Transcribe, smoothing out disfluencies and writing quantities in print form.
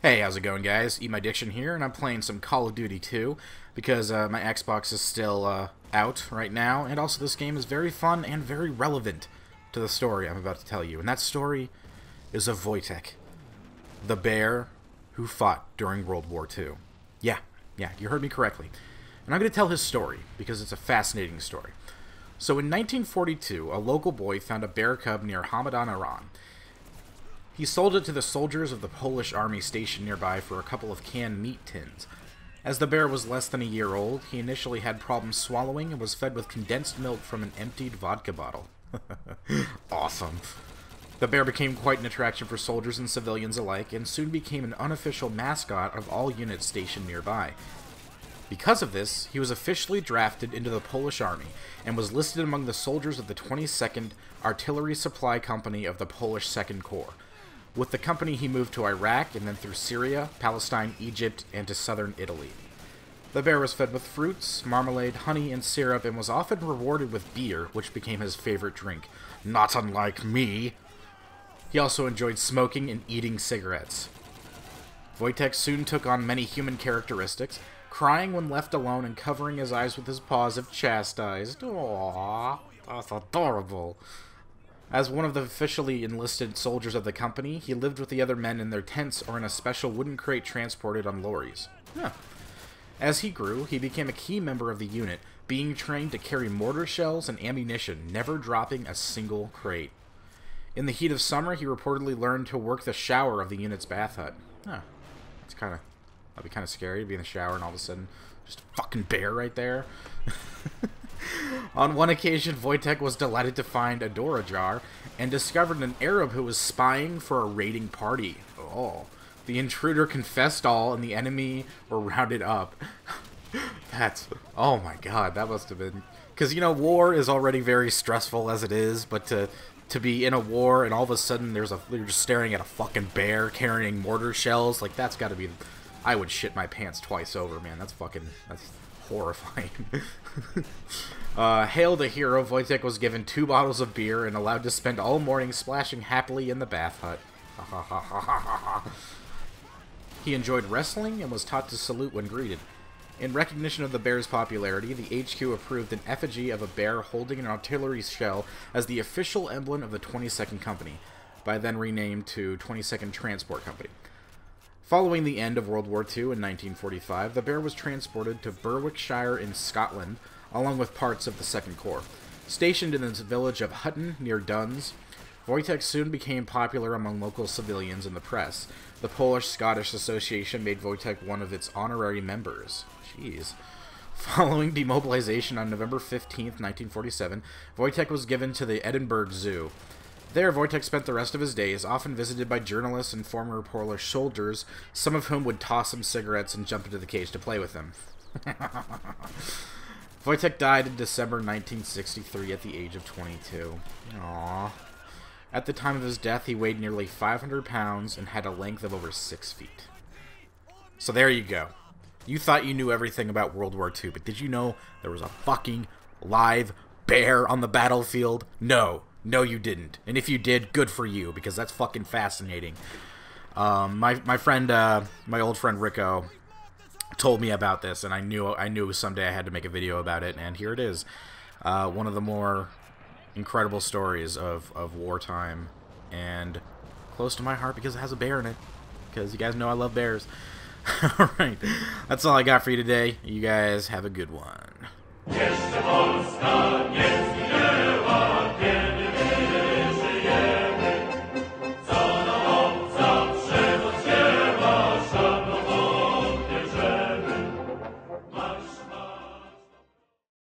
Hey, how's it going, guys? Eat My Diction here, and I'm playing some Call of Duty 2 because my Xbox is still out right now, and also this game is very fun and very relevant to the story I'm about to tell you. And that story is of Wojtek, the bear who fought during World War II. Yeah, you heard me correctly. And I'm going to tell his story because it's a fascinating story. So in 1942, a local boy found a bear cub near Hamadan, Iran. He sold it to the soldiers of the Polish army stationed nearby for a couple of canned meat tins. As the bear was less than a year old, he initially had problems swallowing and was fed with condensed milk from an emptied vodka bottle. Awesome. The bear became quite an attraction for soldiers and civilians alike, and soon became an unofficial mascot of all units stationed nearby. Because of this, he was officially drafted into the Polish army, and was listed among the soldiers of the 22nd Artillery Supply Company of the Polish Second Corps. With the company, he moved to Iraq, and then through Syria, Palestine, Egypt, and to southern Italy. The bear was fed with fruits, marmalade, honey, and syrup, and was often rewarded with beer, which became his favorite drink. Not unlike me! He also enjoyed smoking and eating cigarettes. Wojtek soon took on many human characteristics, crying when left alone and covering his eyes with his paws if chastised. Aww, that's adorable. As one of the officially enlisted soldiers of the company, he lived with the other men in their tents or in a special wooden crate transported on lorries. Huh. As he grew, he became a key member of the unit, being trained to carry mortar shells and ammunition, never dropping a single crate. In the heat of summer, he reportedly learned to work the shower of the unit's bath hut. Huh. That'd be kind of scary to be in the shower and all of a sudden, just a fucking bear right there. On one occasion, Wojtek was delighted to find a door ajar and discovered an Arab who was spying for a raiding party. Oh. The intruder confessed all, and the enemy were rounded up. Oh my god, that must have been... Because, you know, war is already very stressful as it is, but to be in a war and all of a sudden you're just staring at a fucking bear carrying mortar shells, like, that's gotta be... I would shit my pants twice over, man. That's horrifying. Hailed a hero, Wojtek was given 2 bottles of beer and allowed to spend all morning splashing happily in the bath hut. He enjoyed wrestling and was taught to salute when greeted. In recognition of the bear's popularity, the HQ approved an effigy of a bear holding an artillery shell as the official emblem of the 22nd Company, by then renamed to 22nd Transport Company. Following the end of World War II in 1945, the bear was transported to Berwickshire in Scotland, along with parts of the Second Corps. Stationed in the village of Hutton near Duns, Wojtek soon became popular among local civilians and the press. The Polish-Scottish Association made Wojtek one of its honorary members. Jeez. Following demobilization on November 15th, 1947, Wojtek was given to the Edinburgh Zoo. There, Wojtek spent the rest of his days, often visited by journalists and former Polish soldiers, some of whom would toss him cigarettes and jump into the cage to play with him. Wojtek died in December 1963 at the age of 22. Aww. At the time of his death, he weighed nearly 500 pounds and had a length of over 6 feet. So there you go. You thought you knew everything about World War II, but did you know there was a fucking live bear on the battlefield? No. No, you didn't. And if you did, good for you, because that's fucking fascinating. My old friend Rico told me about this, and I knew someday I had to make a video about it, and here it is. One of the more incredible stories of wartime, and close to my heart because it has a bear in it, because you guys know I love bears. Alright, that's all I got for you today. You guys have a good one.